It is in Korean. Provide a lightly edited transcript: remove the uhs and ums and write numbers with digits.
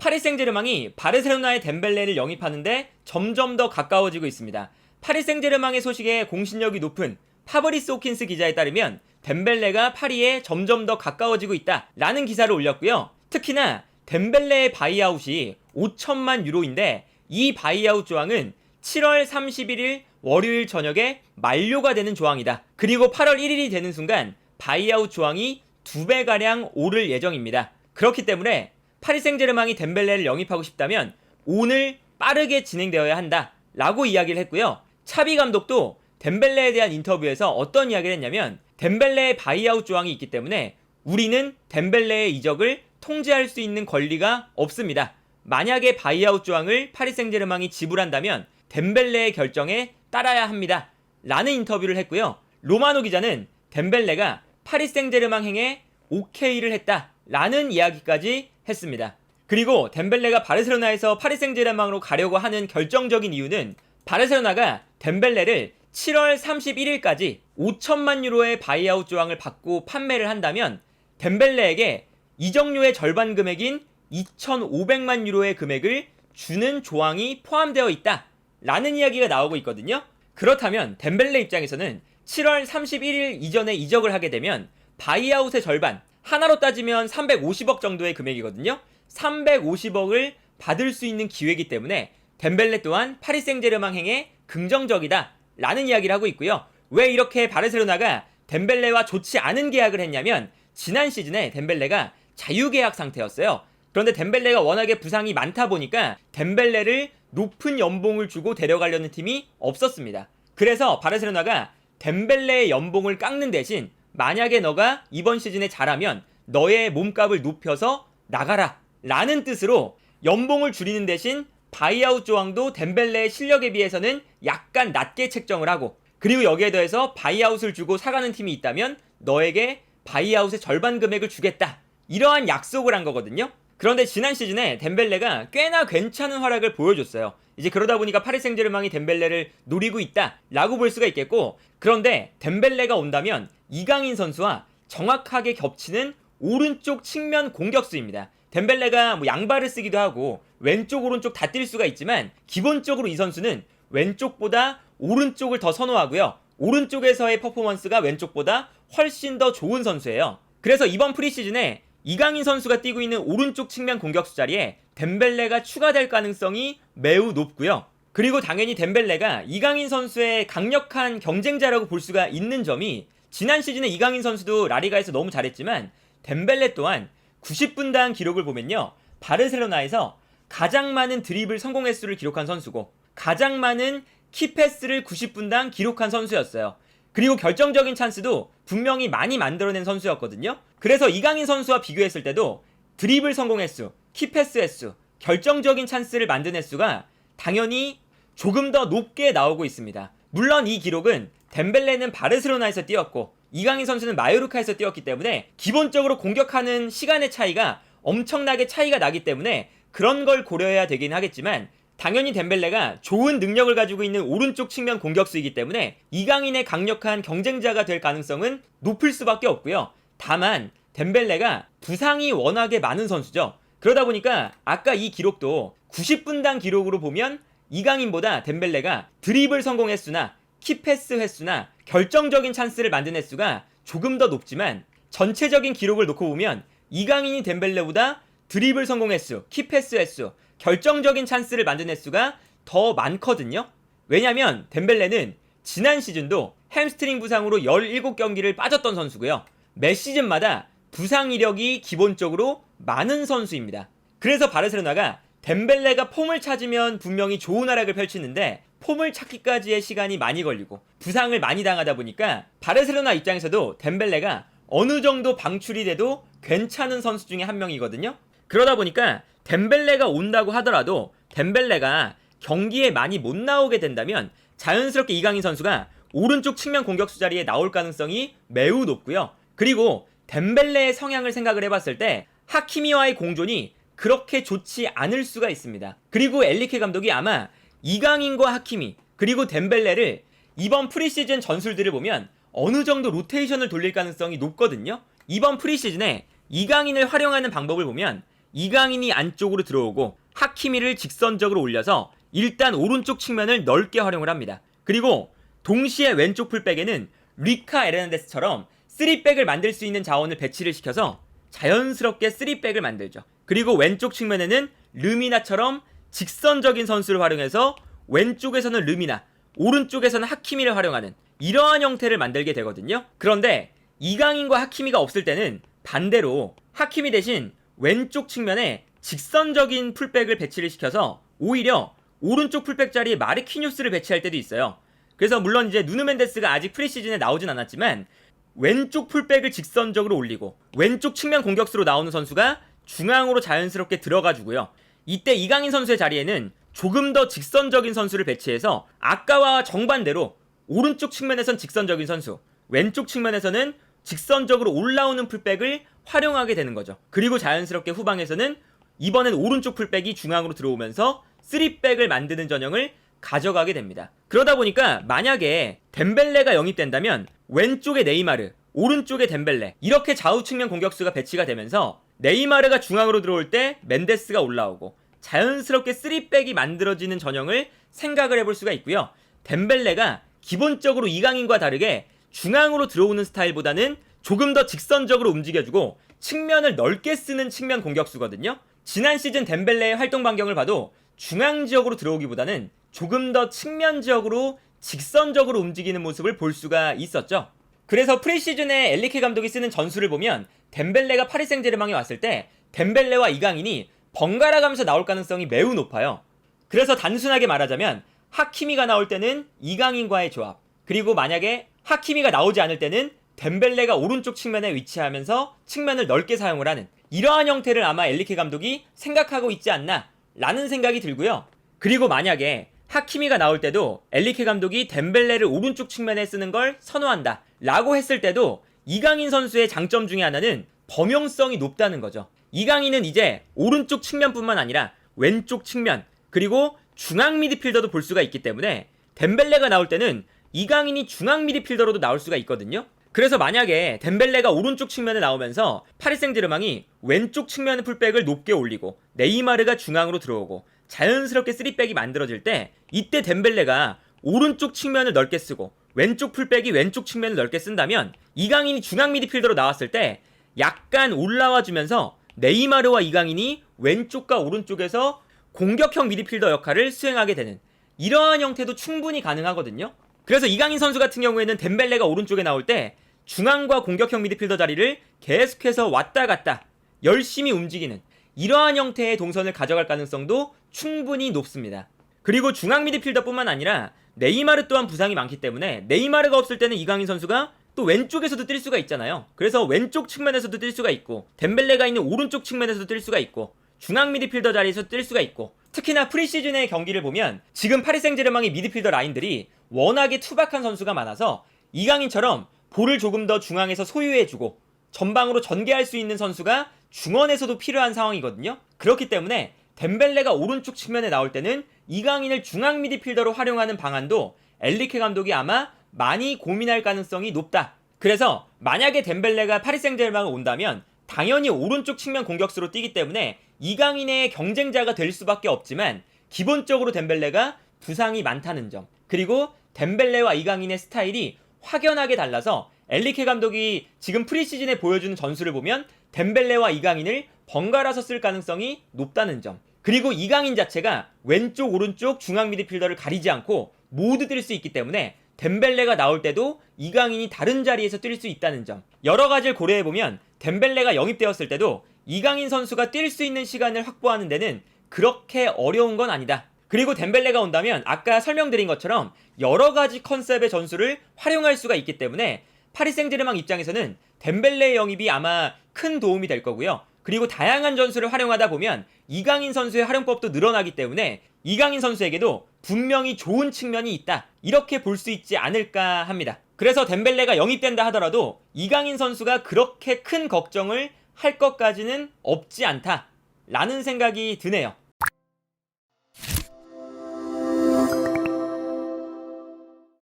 파리 생제르맹이 바르셀로나의 덴벨레를 영입하는데 점점 더 가까워지고 있습니다. 파리 생제르맹의 소식에 공신력이 높은 파브리스 호킨스 기자에 따르면 덴벨레가 파리에 점점 더 가까워지고 있다라는 기사를 올렸고요. 특히나 덴벨레의 바이아웃이 5천만 유로인데 이 바이아웃 조항은 7월 31일 월요일 저녁에 만료가 되는 조항이다. 그리고 8월 1일이 되는 순간 바이아웃 조항이 2배가량 오를 예정입니다. 그렇기 때문에 파리 생제르맹이 덴벨레를 영입하고 싶다면 오늘 빠르게 진행되어야 한다 라고 이야기를 했고요. 차비 감독도 덴벨레에 대한 인터뷰에서 어떤 이야기를 했냐면 덴벨레의 바이아웃 조항이 있기 때문에 우리는 덴벨레의 이적을 통제할 수 있는 권리가 없습니다. 만약에 바이아웃 조항을 파리 생제르맹이 지불한다면 덴벨레의 결정에 따라야 합니다 라는 인터뷰를 했고요. 로마노 기자는 덴벨레가 파리 생제르맹 행에 오케이를 했다 라는 이야기까지 했습니다. 그리고 덴벨레가 바르셀로나에서 파리 생제르맹으로 가려고 하는 결정적인 이유는 바르셀로나가 덴벨레를 7월 31일까지 5천만 유로의 바이아웃 조항을 받고 판매를 한다면 덴벨레에게 이적료의 절반 금액인 2,500만 유로의 금액을 주는 조항이 포함되어 있다 라는 이야기가 나오고 있거든요. 그렇다면 덴벨레 입장에서는 7월 31일 이전에 이적을 하게 되면 바이아웃의 절반, 하나로 따지면 350억 정도의 금액이거든요. 350억을 받을 수 있는 기회이기 때문에 덴벨레 또한 파리 생제르맹 행에 긍정적이다 라는 이야기를 하고 있고요. 왜 이렇게 바르셀로나가 덴벨레와 좋지 않은 계약을 했냐면 지난 시즌에 덴벨레가 자유계약 상태였어요. 그런데 덴벨레가 워낙에 부상이 많다 보니까 덴벨레를 높은 연봉을 주고 데려가려는 팀이 없었습니다. 그래서 바르셀로나가 덴벨레의 연봉을 깎는 대신 만약에 너가 이번 시즌에 잘하면 너의 몸값을 높여서 나가라 라는 뜻으로 연봉을 줄이는 대신 바이아웃 조항도 덴벨레의 실력에 비해서는 약간 낮게 책정을 하고, 그리고 여기에 더해서 바이아웃을 주고 사가는 팀이 있다면 너에게 바이아웃의 절반 금액을 주겠다, 이러한 약속을 한 거거든요. 그런데 지난 시즌에 덴벨레가 꽤나 괜찮은 활약을 보여줬어요. 이제 그러다 보니까 파리 생제르맹이 덴벨레를 노리고 있다 라고 볼 수가 있겠고, 그런데 덴벨레가 온다면 이강인 선수와 정확하게 겹치는 오른쪽 측면 공격수입니다. 덴벨레가 양발을 쓰기도 하고 왼쪽 오른쪽 다 뛸 수가 있지만 기본적으로 이 선수는 왼쪽보다 오른쪽을 더 선호하고요. 오른쪽에서의 퍼포먼스가 왼쪽보다 훨씬 더 좋은 선수예요. 그래서 이번 프리시즌에 이강인 선수가 뛰고 있는 오른쪽 측면 공격수 자리에 덴벨레가 추가될 가능성이 매우 높고요. 그리고 당연히 덴벨레가 이강인 선수의 강력한 경쟁자라고 볼 수가 있는 점이, 지난 시즌에 이강인 선수도 라리가에서 너무 잘했지만 덴벨레 또한 90분당 기록을 보면요, 바르셀로나에서 가장 많은 드리블 성공 횟수를 기록한 선수고 가장 많은 키패스를 90분당 기록한 선수였어요. 그리고 결정적인 찬스도 분명히 많이 만들어낸 선수였거든요. 그래서 이강인 선수와 비교했을 때도 드리블 성공 횟수, 키패스 횟수, 결정적인 찬스를 만든 횟수가 당연히 조금 더 높게 나오고 있습니다. 물론 이 기록은 덴벨레는 바르셀로나에서 뛰었고 이강인 선수는 마요르카에서 뛰었기 때문에 기본적으로 공격하는 시간의 차이가 엄청나게 차이가 나기 때문에 그런 걸 고려해야 되긴 하겠지만, 당연히 덴벨레가 좋은 능력을 가지고 있는 오른쪽 측면 공격수이기 때문에 이강인의 강력한 경쟁자가 될 가능성은 높을 수밖에 없고요. 다만 덴벨레가 부상이 워낙에 많은 선수죠. 그러다 보니까 아까 이 기록도 90분당 기록으로 보면 이강인보다 덴벨레가 드리블 성공 횟수나 키패스 횟수나 결정적인 찬스를 만든 횟수가 조금 더 높지만, 전체적인 기록을 놓고 보면 이강인이 덴벨레보다 드리블 성공 횟수, 키패스 횟수, 결정적인 찬스를 만든 횟수가 더 많거든요. 왜냐면 덴벨레는 지난 시즌도 햄스트링 부상으로 17경기를 빠졌던 선수고요. 매 시즌마다 부상 이력이 기본적으로 많은 선수입니다. 그래서 바르셀로나가 덴벨레가 폼을 찾으면 분명히 좋은 활약을 펼치는데 폼을 찾기까지의 시간이 많이 걸리고 부상을 많이 당하다 보니까 바르셀로나 입장에서도 덴벨레가 어느 정도 방출이 돼도 괜찮은 선수 중에 한 명이거든요. 그러다 보니까 덴벨레가 온다고 하더라도 덴벨레가 경기에 많이 못 나오게 된다면 자연스럽게 이강인 선수가 오른쪽 측면 공격수 자리에 나올 가능성이 매우 높고요. 그리고 덴벨레의 성향을 생각을 해봤을 때 하키미와의 공존이 그렇게 좋지 않을 수가 있습니다. 그리고 엔리케 감독이 아마 이강인과 하키미 그리고 덴벨레를 이번 프리시즌 전술들을 보면 어느 정도 로테이션을 돌릴 가능성이 높거든요. 이번 프리시즌에 이강인을 활용하는 방법을 보면 이강인이 안쪽으로 들어오고 하키미를 직선적으로 올려서 일단 오른쪽 측면을 넓게 활용을 합니다. 그리고 동시에 왼쪽 풀백에는 리카 에르난데스처럼 3백을 만들 수 있는 자원을 배치를 시켜서 자연스럽게 3백을 만들죠. 그리고 왼쪽 측면에는 르미나처럼 직선적인 선수를 활용해서 왼쪽에서는 르미나, 오른쪽에서는 하키미를 활용하는 이러한 형태를 만들게 되거든요. 그런데 이강인과 하키미가 없을 때는 반대로 하키미 대신 왼쪽 측면에 직선적인 풀백을 배치를 시켜서 오히려 오른쪽 풀백 자리에 마르키뉴스를 배치할 때도 있어요. 그래서 물론 이제 누누 멘데스가 아직 프리시즌에 나오진 않았지만 왼쪽 풀백을 직선적으로 올리고 왼쪽 측면 공격수로 나오는 선수가 중앙으로 자연스럽게 들어가주고요. 이때 이강인 선수의 자리에는 조금 더 직선적인 선수를 배치해서 아까와 정반대로 오른쪽 측면에선 직선적인 선수, 왼쪽 측면에서는 직선적으로 올라오는 풀백을 활용하게 되는 거죠. 그리고 자연스럽게 후방에서는 이번엔 오른쪽 풀백이 중앙으로 들어오면서 3백을 만드는 전형을 가져가게 됩니다. 그러다 보니까 만약에 덴벨레가 영입된다면 왼쪽에 네이마르, 오른쪽에 덴벨레 이렇게 좌우 측면 공격수가 배치가 되면서 네이마르가 중앙으로 들어올 때 멘데스가 올라오고 자연스럽게 3백이 만들어지는 전형을 생각을 해볼 수가 있고요. 덴벨레가 기본적으로 이강인과 다르게 중앙으로 들어오는 스타일보다는 조금 더 직선적으로 움직여주고 측면을 넓게 쓰는 측면 공격수거든요. 지난 시즌 덴벨레의 활동 반경을 봐도 중앙 지역으로 들어오기보다는 조금 더 측면 지역으로 직선적으로 움직이는 모습을 볼 수가 있었죠. 그래서 프리시즌에 엘리케 감독이 쓰는 전술을 보면 덴벨레가 파리 생제르맹에 왔을 때 덴벨레와 이강인이 번갈아 가면서 나올 가능성이 매우 높아요. 그래서 단순하게 말하자면 하키미가 나올 때는 이강인과의 조합, 그리고 만약에 하키미가 나오지 않을 때는 덴벨레가 오른쪽 측면에 위치하면서 측면을 넓게 사용을 하는 이러한 형태를 아마 엘리케 감독이 생각하고 있지 않나 라는 생각이 들고요. 그리고 만약에 하키미가 나올 때도 엘리케 감독이 덴벨레를 오른쪽 측면에 쓰는 걸 선호한다 라고 했을 때도 이강인 선수의 장점 중에 하나는 범용성이 높다는 거죠. 이강인은 이제 오른쪽 측면뿐만 아니라 왼쪽 측면 그리고 중앙 미드필더도 볼 수가 있기 때문에 덴벨레가 나올 때는 이강인이 중앙 미드필더로도 나올 수가 있거든요. 그래서 만약에 덴벨레가 오른쪽 측면에 나오면서 파리 생제르맹이 왼쪽 측면의 풀백을 높게 올리고 네이마르가 중앙으로 들어오고 자연스럽게 3백이 만들어질 때 이때 덴벨레가 오른쪽 측면을 넓게 쓰고 왼쪽 풀백이 왼쪽 측면을 넓게 쓴다면 이강인이 중앙 미드필더로 나왔을 때 약간 올라와 주면서 네이마르와 이강인이 왼쪽과 오른쪽에서 공격형 미드필더 역할을 수행하게 되는 이러한 형태도 충분히 가능하거든요. 그래서 이강인 선수 같은 경우에는 덴벨레가 오른쪽에 나올 때 중앙과 공격형 미드필더 자리를 계속해서 왔다 갔다 열심히 움직이는 이러한 형태의 동선을 가져갈 가능성도 충분히 높습니다. 그리고 중앙 미드필더뿐만 아니라 네이마르 또한 부상이 많기 때문에 네이마르가 없을 때는 이강인 선수가 또 왼쪽에서도 뛸 수가 있잖아요. 그래서 왼쪽 측면에서도 뛸 수가 있고 덴벨레가 있는 오른쪽 측면에서도 뛸 수가 있고 중앙 미드필더 자리에서 뛸 수가 있고 특히나 프리시즌의 경기를 보면 지금 파리 생제르맹의 미드필더 라인들이 워낙에 투박한 선수가 많아서 이강인처럼 볼을 조금 더 중앙에서 소유해주고 전방으로 전개할 수 있는 선수가 중원에서도 필요한 상황이거든요. 그렇기 때문에 덴벨레가 오른쪽 측면에 나올 때는 이강인을 중앙 미드필더로 활용하는 방안도 엘리케 감독이 아마 많이 고민할 가능성이 높다. 그래서 만약에 덴벨레가 파리 생제르맹에 온다면 당연히 오른쪽 측면 공격수로 뛰기 때문에 이강인의 경쟁자가 될 수밖에 없지만 기본적으로 덴벨레가 부상이 많다는 점, 그리고 덴벨레와 이강인의 스타일이 확연하게 달라서 엘리케 감독이 지금 프리시즌에 보여주는 전술을 보면 덴벨레와 이강인을 번갈아서 쓸 가능성이 높다는 점, 그리고 이강인 자체가 왼쪽 오른쪽 중앙 미드필더를 가리지 않고 모두 뛸 수 있기 때문에 덴벨레가 나올 때도 이강인이 다른 자리에서 뛸 수 있다는 점, 여러 가지를 고려해보면 덴벨레가 영입되었을 때도 이강인 선수가 뛸 수 있는 시간을 확보하는 데는 그렇게 어려운 건 아니다. 그리고 덴벨레가 온다면 아까 설명드린 것처럼 여러 가지 컨셉의 전술을 활용할 수가 있기 때문에 파리 생제르맹 입장에서는 덴벨레의 영입이 아마 큰 도움이 될 거고요. 그리고 다양한 전술을 활용하다 보면 이강인 선수의 활용법도 늘어나기 때문에 이강인 선수에게도 분명히 좋은 측면이 있다, 이렇게 볼 수 있지 않을까 합니다. 그래서 덴벨레가 영입된다 하더라도 이강인 선수가 그렇게 큰 걱정을 할 것까지는 없지 않다 라는 생각이 드네요.